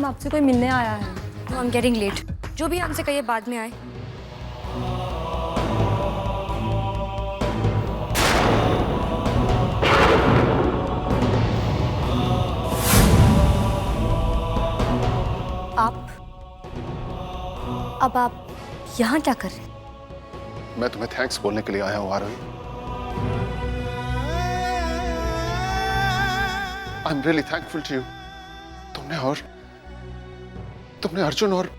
आपसे कोई मिलने आया है। I am getting late. जो भी हमसे कहिए बाद में आए। अब आप यहाँ क्या कर रहे हैं? मैं तुम्हें थैंक्स बोलने के लिए आया हूँ Arohi. I am really thankful to you. तुमने अर्जुन और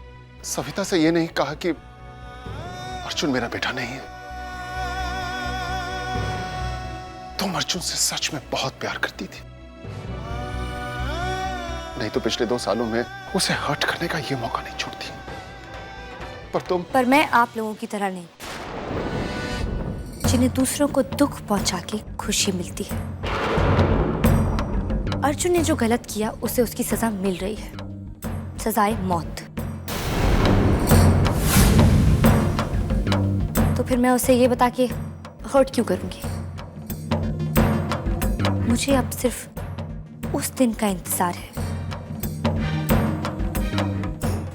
सविता से ये नहीं कहा कि अर्जुन मेरा बेटा नहीं है। तुम अर्जुन से सच में बहुत प्यार करती थी, नहीं तो पिछले 2 सालों में उसे हर्ट करने का ये मौका नहीं छोड़ती। पर मैं आप लोगों की तरह नहीं, जिन्हें दूसरों को दुख पहुंचा के खुशी मिलती है। अर्जुन ने जो गलत किया उसे उसकी सजा मिल रही है, सजाए मौत। तो फिर मैं उसे ये बता के हर्ट क्यों करूंगी? मुझे अब सिर्फ उस दिन का इंतजार है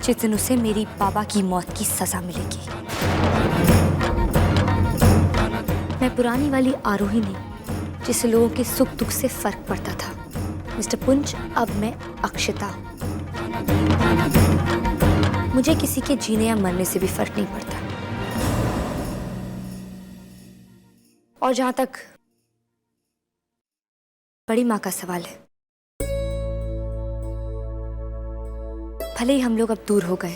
जिस दिन उसे मेरी बाबा की मौत की सजा मिलेगी। मैं पुरानी वाली आरोही नहीं, जिसे लोगों के सुख दुख से फर्क पड़ता था। मिस्टर पुंज, अब मैं अक्षता। मुझे किसी के जीने या मरने से भी फर्क नहीं पड़ता। और जहां तक बड़ी माँ का सवाल है, भले ही हम लोग अब दूर हो गए,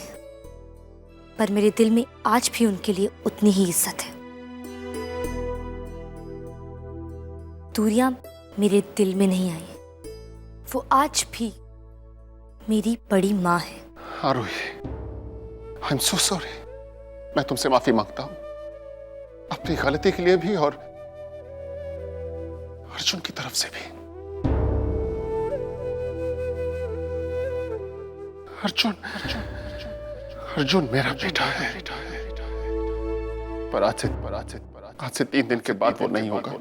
पर मेरे दिल में आज भी उनके लिए उतनी ही इज्जत है। दूरियां मेरे दिल में नहीं आई, वो आज भी मेरी बड़ी माँ है। आरोही, आई एम सो सॉरी। मैं तुमसे माफी मांगता हूं, अपनी गलती के लिए भी और अर्जुन की तरफ से भी। अर्जुन मेरा बेटा है, पर आज से 3 दिन के बाद वो नहीं होगा।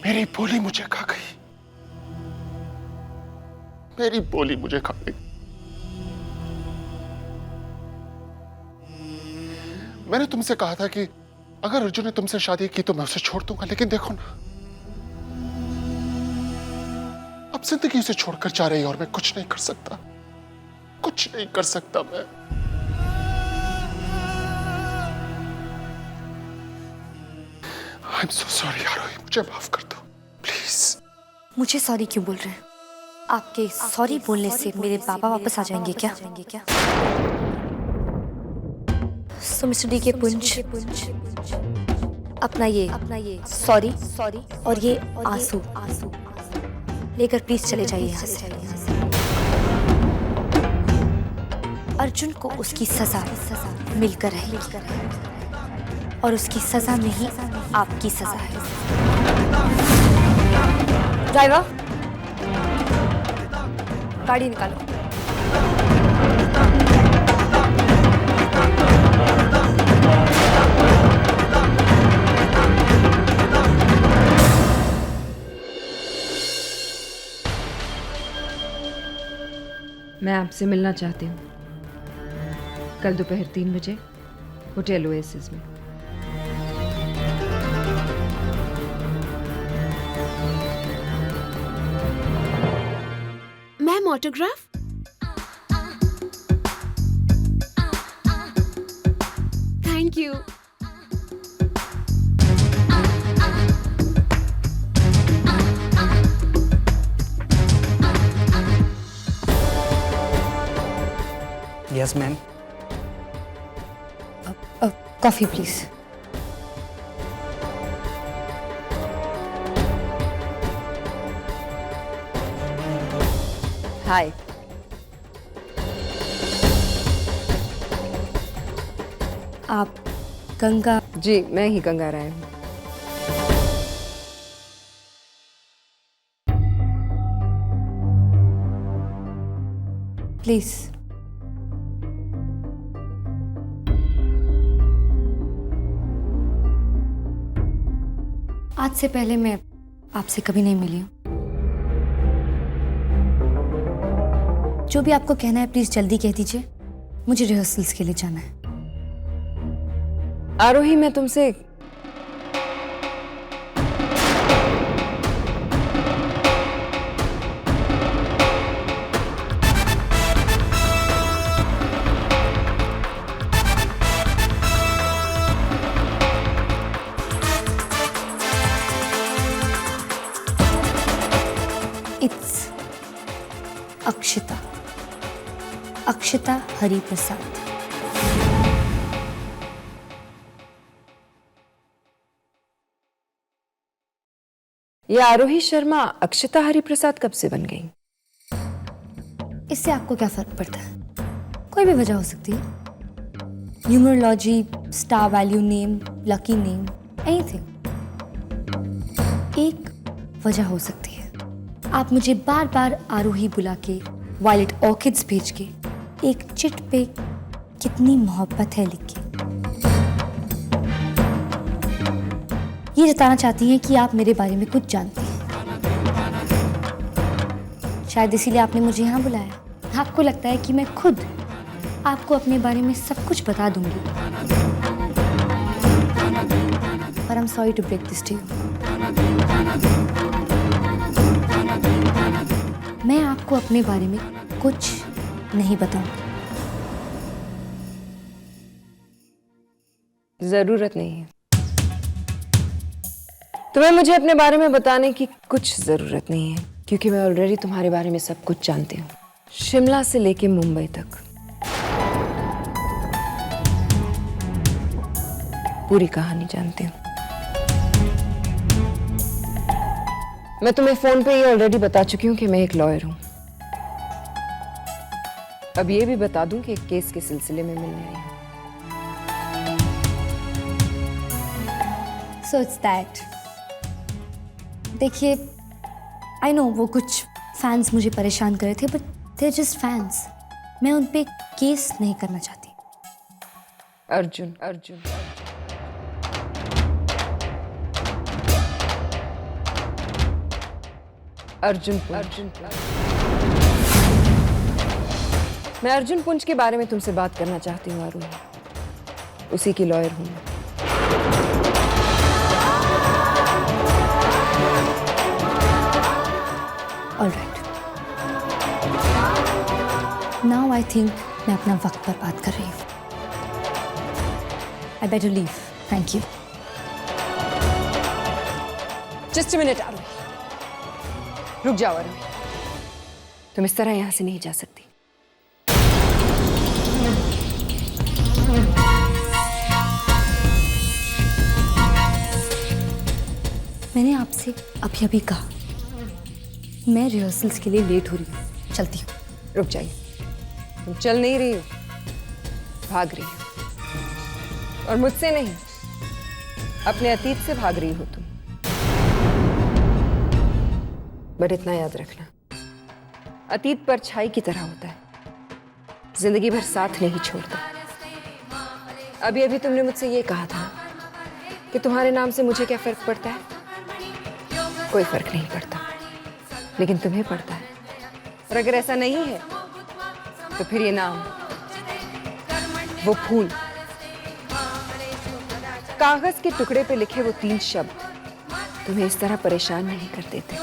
मेरी बोली मुझे खा गई, मेरी बोली मुझे खा गई। मैंने तुमसे कहा था कि अगर अर्जुन ने तुमसे शादी की तो मैं उसे छोड़ दूंगा, लेकिन देखो ना, अब जिंदगी उसे छोड़कर जा रही है और मैं कुछ नहीं कर सकता, कुछ नहीं कर सकता मैं। आई एम सो सॉरी आरोही, मुझे माफ कर दो प्लीज। मुझे सॉरी क्यों बोल रहे हैं? आपके सॉरी बोलने से मेरे बाबा वापस आ जाएंगे क्या? सो मिस्टर डी के पुंज, अपना ये सॉरी और ये आंसू लेकर प्लीज चले जाइए यहाँ से। अर्जुन को उसकी सजा मिलकर रहेगी और उसकी सजा में ही आपकी सजा है। ड्राइवर, गाड़ी निकालो। मैं आपसे मिलना चाहती हूँ कल दोपहर 3 बजे होटल ओएसिस में। Ma'am, autograph? Thank you. Yes ma'am. Coffee please. Hi. आप गंगा? जी, मैं ही गंगा राय हूँ। प्लीज। आज आज से पहले मैं आपसे कभी नहीं मिली हूँ। जो भी आपको कहना है प्लीज जल्दी कह दीजिए, मुझे रिहर्सल्स के लिए जाना है। आरोही, मैं तुमसे इट्स अक्षिता हरिप्रसाद। ये आरोही शर्मा अक्षिता हरिप्रसाद कब से बन गई? इससे आपको क्या फर्क पड़ता है? कोई भी वजह हो सकती है। Numerology, star value name, lucky name, anything. एक वजह हो सकती है। आप मुझे बार बार आरोही बुला के, वायलेट ऑर्किड्स भेज के, एक चिट पे कितनी मोहब्बत है लिख के ये जताना चाहती हैं कि आप मेरे बारे में कुछ जानती हैं। शायद इसीलिए आपने मुझे यहाँ बुलाया। आपको लगता है कि मैं खुद आपको अपने बारे में सब कुछ बता दूंगी। पर I am sorry to break this to you. मैं आपको अपने बारे में कुछ नहीं बताऊंगी। जरूरत नहीं है। तुम्हें मुझे अपने बारे में बताने की कुछ जरूरत नहीं है, क्योंकि मैं ऑलरेडी तुम्हारे बारे में सब कुछ जानती हूँ, शिमला से लेके मुंबई तक। पूरी कहानी जानती हूँ। मैं तुम्हें फोन पे ये ऑलरेडी बता चुकी हूँ कि मैं एक लॉयर हूँ। अब ये भी बता दूं कि एक केस के सिलसिले में मिलने आई हूँ। So it's that. देखिए, आई नो वो कुछ फैंस मुझे परेशान कर रहे थे, but they are just fans. मैं उन पे केस नहीं करना चाहती। अर्जुन मैं अर्जुन पुंज के बारे में तुमसे बात करना चाहती हूँ आरोही। उसी की लॉयर हूँ। ऑलराइट, नाउ आई थिंक मैं अपना वक्त बर्बाद कर रही हूँ। I better leave. Thank you. Just a minute Arohi, रुक जाओ आरोही। तुम इस तरह यहाँ से नहीं जा सकती। मैंने आपसे अभी अभी कहा मैं रिहर्सल्स के लिए लेट हो रही हूँ, चलती हूँ। रुक जाइए, तुम चल नहीं रही हो, भाग रही हो। और मुझसे नहीं, अपने अतीत से भाग रही हो तुम। बट इतना याद रखना, अतीत परछाई की तरह होता है, जिंदगी भर साथ नहीं छोड़ता। अभी अभी तुमने मुझसे ये कहा था कि तुम्हारे नाम से मुझे क्या फर्क पड़ता है। कोई फर्क नहीं पड़ता, लेकिन तुम्हें पड़ता है। और अगर ऐसा नहीं है तो फिर ये नाम, वो फूल, कागज के टुकड़े पे लिखे वो 3 शब्द तुम्हें इस तरह परेशान नहीं कर देते।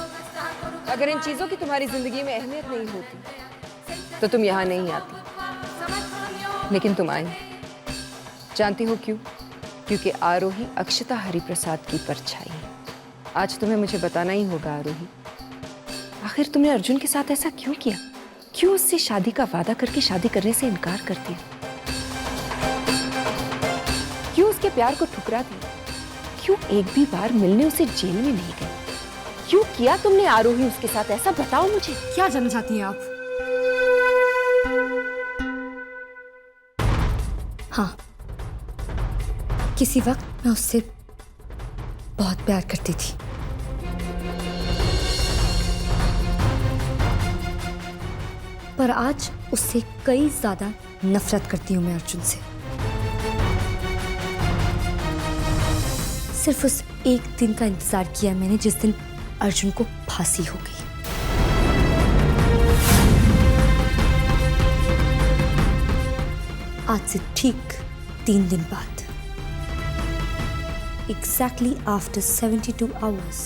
अगर इन चीजों की तुम्हारी जिंदगी में अहमियत नहीं होती तो तुम यहां नहीं आती, लेकिन तुम आई। जानती हो क्यों? क्योंकि आरोही अक्षिता हरिप्रसाद की परछाई है। आज तुम्हें मुझे बताना ही होगा आरोही, आखिर तुमने अर्जुन के साथ ऐसा क्यों किया? क्यों उससे शादी का वादा करके शादी करने से इनकार कर दिया? क्यों उसके प्यार को ठुकरा दिया? क्यों एक भी बार मिलने उसे जेल में नहीं गए? क्यों किया तुमने आरोही उसके साथ ऐसा? बताओ मुझे। क्या जानना चाहती हैं आप? हाँ, किसी वक्त मैं उससे बहुत प्यार करती थी। पर आज उससे कई ज्यादा नफरत करती हूं मैं अर्जुन से। सिर्फ उस एक दिन का इंतजार किया मैंने जिस दिन अर्जुन को फांसी हो गई। आज से ठीक 3 दिन बाद, एग्जैक्टली आफ्टर 72 आवर्स,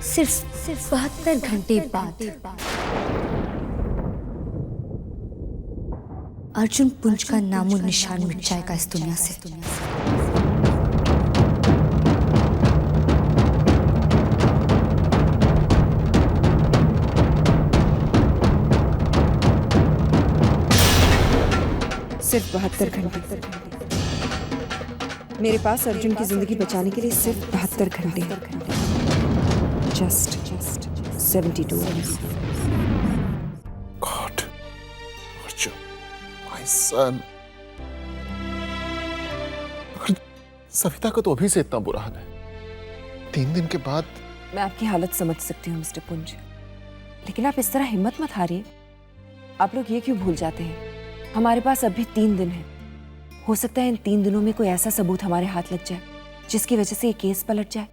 सिर्फ 72 घंटे बाद, अर्जुन पुंज का नामो निशान मिट जाएगा इस दुनिया से। सिर्फ 72 घंटे। मेरे पास अर्जुन की जिंदगी बचाने के लिए सिर्फ 72 घंटे। Just 72 hours. God, Arjun, my son. Savita का तो अभी से इतना बुरा हाल है। 3 दिन के बाद। मैं आपकी हालत समझ सकती हूँ मिस्टर पुंज, लेकिन आप इस तरह हिम्मत मत हारिए। आप लोग ये क्यों भूल जाते हैं, हमारे पास अभी 3 दिन है। हो सकता है इन 3 दिनों में कोई ऐसा सबूत हमारे हाथ लग जाए जिसकी वजह से ये केस पलट जाए।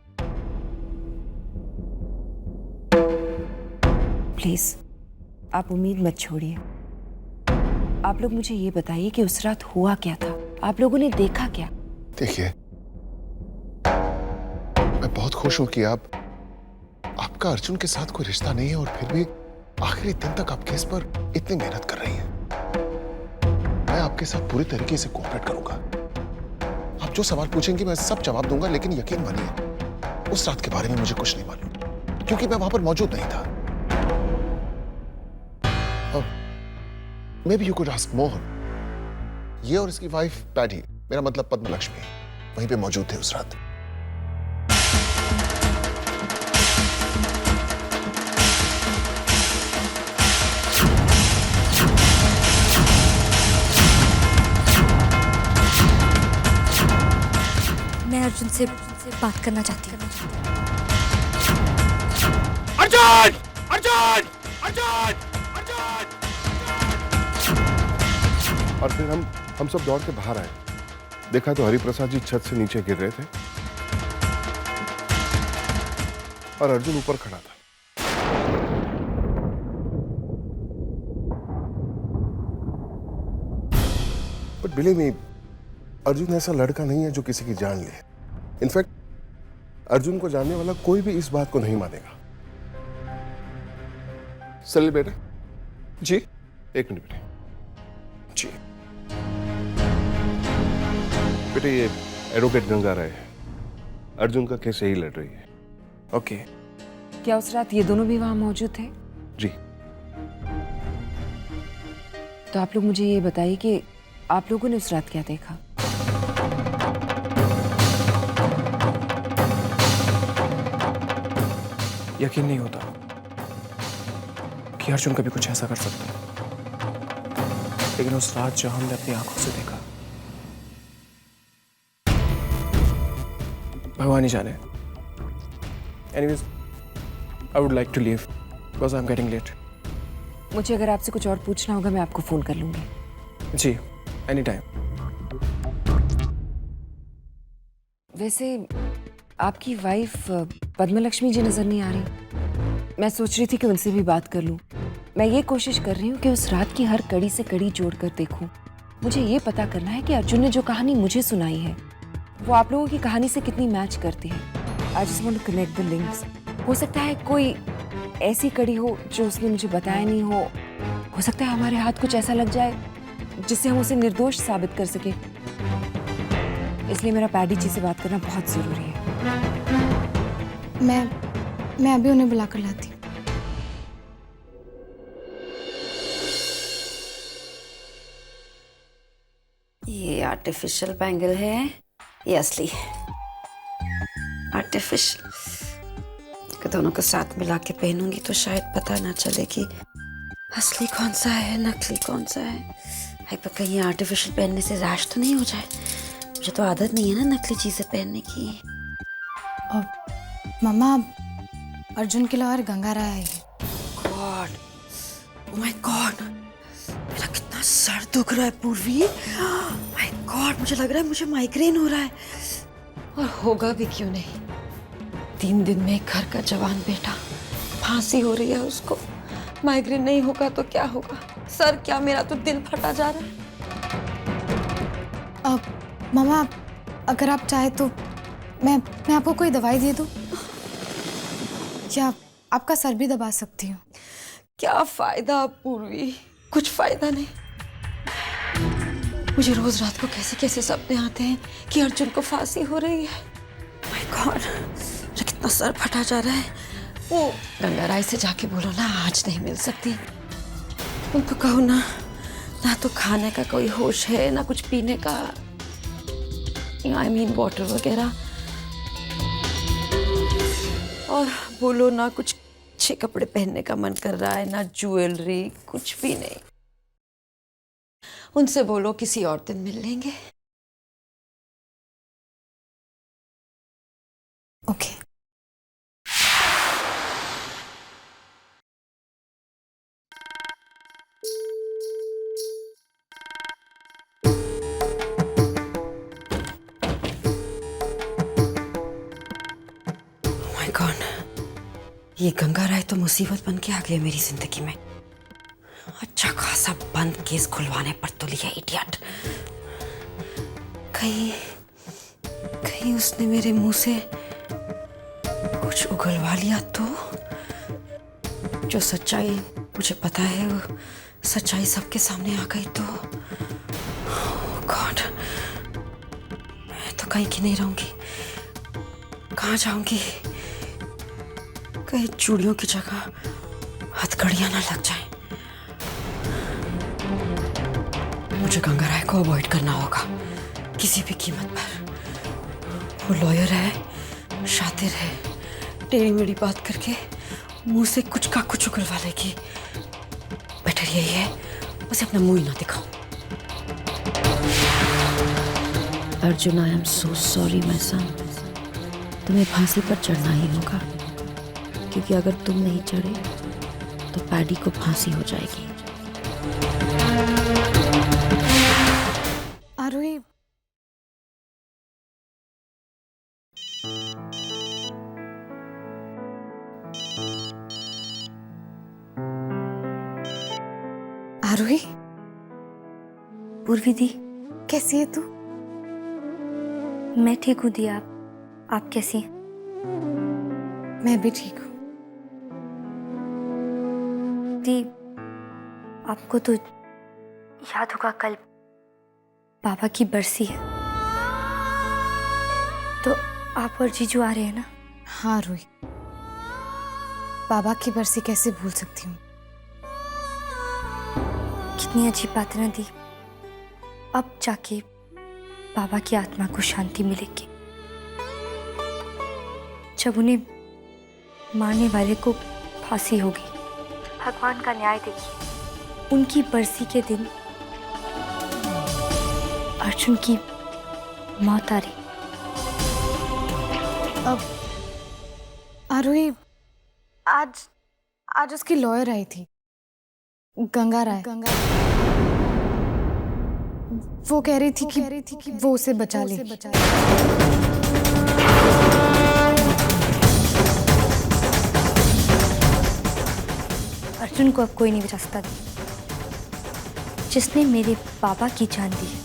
प्लीज आप उम्मीद मत छोड़िए। आप लोग मुझे ये बताइए कि उस रात हुआ क्या था, आप लोगों ने देखा क्या? देखिए, मैं बहुत खुश हूं कि आपका अर्जुन के साथ कोई रिश्ता नहीं है और फिर भी आखिरी दिन तक आप केस पर इतनी मेहनत कर रही हैं। मैं आपके साथ पूरी तरीके से कोऑपरेट करूंगा। आप जो सवाल पूछेंगे मैं सब जवाब दूंगा, लेकिन यकीन मानिए उस रात के बारे में मुझे कुछ नहीं मालूम क्योंकि मैं वहां पर मौजूद नहीं था। Maybe you could ask Mohan. ये और इसकी वाइफ पैडी, मेरा मतलब पद्मलक्ष्मी, वहीं पे मौजूद थे उस रात। मैं अर्जुन से बात करना चाहती हूँ। अर्जुन! अर्जुन! अर्जुन! अर्जुन! और फिर हम सब दौड़ के बाहर आए, देखा तो हरिप्रसाद जी छत से नीचे गिर रहे थे और अर्जुन ऊपर खड़ा था। बट बिलीव मी, अर्जुन ऐसा लड़का नहीं है जो किसी की जान ले। इनफैक्ट अर्जुन को जानने वाला कोई भी इस बात को नहीं मानेगा। सलिल बेटा जी? 1 मिनट बेटे। जी बेटे, ये एडवोकेट गंगा राय है, अर्जुन का केस यही लड़ रही है। ओके। क्या उस रात ये दोनों भी वहां मौजूद थे? जी। तो आप लोग मुझे ये बताइए कि आप लोगों ने उस रात क्या देखा? यकीन नहीं होता कि अर्जुन कभी कुछ ऐसा कर सकता है, लेकिन उस रात जो हमने अपनी आंखों से देखा, भगवान ही जाने। Anyways, I would like to leave because I am getting late. मुझे अगर आपसे कुछ और पूछना होगा मैं आपको फोन कर लूंगी। जी, एनी टाइम। वैसे आपकी वाइफ पद्मलक्ष्मी जी नजर नहीं आ रही। मैं सोच रही थी कि उनसे भी बात कर लूं। मैं ये कोशिश कर रही हूँ कि उस रात की हर कड़ी से कड़ी जोड़कर देखूं। मुझे ये पता करना है कि अर्जुन ने जो कहानी मुझे सुनाई है वो आप लोगों की कहानी से कितनी मैच करती है। I just want to connect the links. हो सकता है कोई ऐसी कड़ी हो जो उसने मुझे बताया नहीं हो सकता है हमारे हाथ कुछ ऐसा लग जाए जिससे हम उसे निर्दोष साबित कर सके। इसलिए मेरा पैडी जी से बात करना बहुत जरूरी है। मैं अभी उन्हें बुला कर लाती हूँ। ये आर्टिफिशियल बैंगल है, ये असली आर्टिफिशियल। दोनों को साथ मिला के पहनूंगी तो शायद पता ना चले कि असली कौन सा है नकली कौन सा है। हाय पर कहीं आर्टिफिशियल पहनने से रैश तो नहीं हो जाए। मुझे तो आदत नहीं है ना नकली चीजें पहनने की। और मम्मा, अर्जुन के लाहौर गंगा राय है। गॉड, ओह माय गॉड, मेरा कितना सर दुख रहा है पूर्वी। माय गॉड, मुझे लग रहा है मुझे माइग्रेन हो रहा है। और होगा भी क्यों नहीं। 3 दिन में घर का जवान बेटा, फांसी हो रही है उसको। माइग्रेन नहीं होगा तो क्या होगा? सर क्या, मेरा तो दिल फटा जा रहा है। मामा, अगर आप चाहे तो मैं आपको कोई दवाई दे दूं, या आपका सर भी दबा सकती हूँ। क्या फायदा पूर्वी, कुछ फायदा नहीं। मुझे रोज रात को कैसे कैसे सपने आते हैं कि अर्जुन को फांसी हो रही है। माय गॉड, मुझे कितना सर फटा जा रहा है। वो गंगाराय से जाके बोलो ना, आज नहीं मिल सकती। उनको कहो ना तो खाने का कोई होश है, ना कुछ पीने का, आई मीन वाटर वगैरह। और बोलो ना कुछ अच्छे कपड़े पहनने का मन कर रहा है, ना ज्वेलरी, कुछ भी नहीं। उनसे बोलो किसी और दिन मिल लेंगे। ओके। माय गॉड, ये गंगाराय तो मुसीबत बन के आ गई मेरी जिंदगी में। अच्छा खासा बंद केस खुलवाने पर तो लिया इडियट। कहीं उसने मेरे मुंह से कुछ उगलवा लिया तो? जो सच्चाई मुझे पता है वो सच्चाई सबके सामने आ गई तो? गॉड, मैं तो कहीं की नहीं रहूंगी। कहाँ जाऊंगी? कहीं चूड़ियों की जगह हथकड़ियां ना लग जाए। मुझे गंगाराय को अवॉइड करना होगा किसी भी कीमत पर। वो लॉयर है, शातिर है, टेढ़ी मेढ़ी बात करके मुंह से कुछ का कुछ उगलवा लेगी। बेटर यही है उसे अपना मुंह ही ना दिखाऊं। Arjun, I am so sorry my son. तुम्हें फांसी पर चढ़ना ही होगा, क्योंकि अगर तुम नहीं चढ़े तो पैडी को फांसी हो जाएगी। आरोही, आरोही, पूर्वी दी, कैसी है तू? मैं ठीक हूँ दी। आप कैसी हैं? मैं भी ठीक हूँ। दी, आपको तो याद होगा कल पापा की बरसी है, तो आप और जीजू आ रहे हैं ना? हाँ रोही, बाबा की बरसी कैसे भूल सकती हूँ। कितनी अजीब बात है ना दी। अब जाके बाबा की आत्मा को शांति मिलेगी। जब उन्हें मारने वाले को फांसी होगी, भगवान का न्याय देखिए। उनकी बरसी के दिन अर्जुन की मौत आ रही। अब आरोही, आज उसकी लॉयर आई थी, गंगाराय। वो कह रही थी कि वो उसे बचा ले। अर्जुन को अब कोई नहीं बचा सकता। जिसने मेरे बाबा की जान दी है,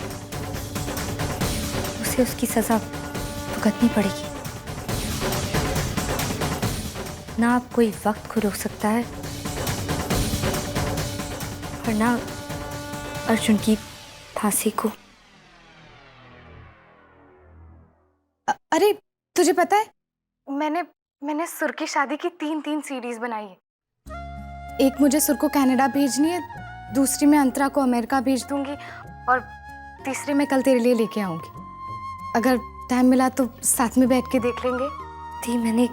उसे उसकी सजा भुगतनी पड़ेगी। ना अब कोई वक्त को रोक सकता है और ना अर्जुन की फांसी को। अरे तुझे पता है, मैंने सुर की शादी की 3 सीडीज बनाई है। एक मुझे सुर को कनाडा भेजनी है, दूसरी मैं अंतरा को अमेरिका भेज दूंगी, और तीसरी मैं कल तेरे लिए लेके आऊंगी। अगर टाइम मिला तो साथ में बैठ के देख लेंगे। दी, मैंने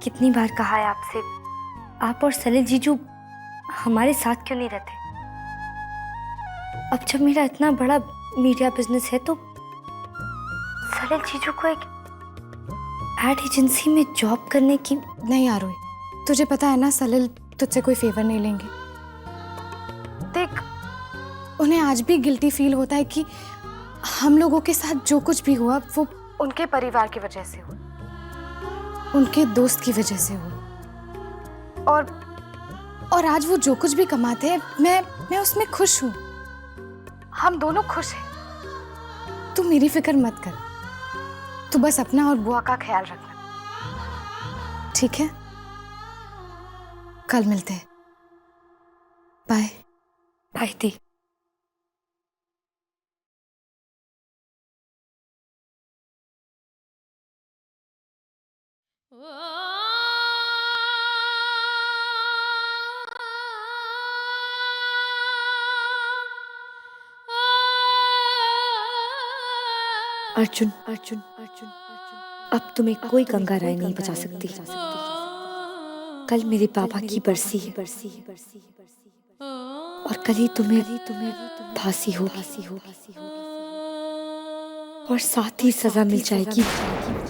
कितनी बार कहा है आपसे, आप और सलिल जीजू हमारे साथ क्यों नहीं रहते? अब जब मेरा इतना बड़ा मीडिया बिजनेस है तो सलिल जीजू को एक एड एजेंसी में जॉब करने की। नहीं आरोही, तुझे पता है ना, सलिल तुझसे कोई फेवर नहीं लेंगे। देख, उन्हें आज भी गिल्टी फील होता है कि हम लोगों के साथ जो कुछ भी हुआ वो उनके परिवार की वजह से हुआ, उनके दोस्त की वजह से हुआ। और आज वो जो कुछ भी कमाते हैं मैं उसमें खुश हूँ। हम दोनों खुश हैं। तू मेरी फिक्र मत कर, तू बस अपना और बुआ का ख्याल रखना, ठीक है? कल मिलते हैं। बाय। बाय दी। अर्जुन अर्जुन अर्जुन अब तुम्हें कोई गंगा राय नहीं बचा सकती। कल मेरे पापा की बरसी है और कल ही तुम्हें फांसी होगी और साथ ही सजा मिल जाएगी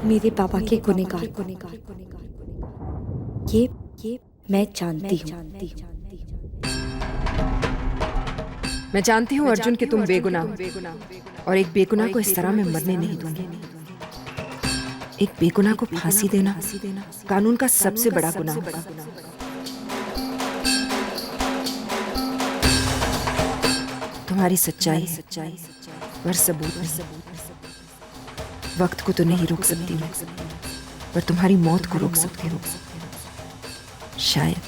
मेरे पापा के गुनहगार को। ये मैं जानती हूँ। मैं जानती हूँ अर्जुन कि तुम बेगुनाह हो और एक बेगुनाह को इस तरह मैं मरने नहीं दूंगी। एक बेगुनाह को फांसी देना कानून का सबसे बड़ा गुनाह होगा। तुम्हारी सच्चाई पर सबूत वक्त को तो नहीं रोक सकती मैं, पर तुम्हारी मौत को रोक सकती हूँ। शायद।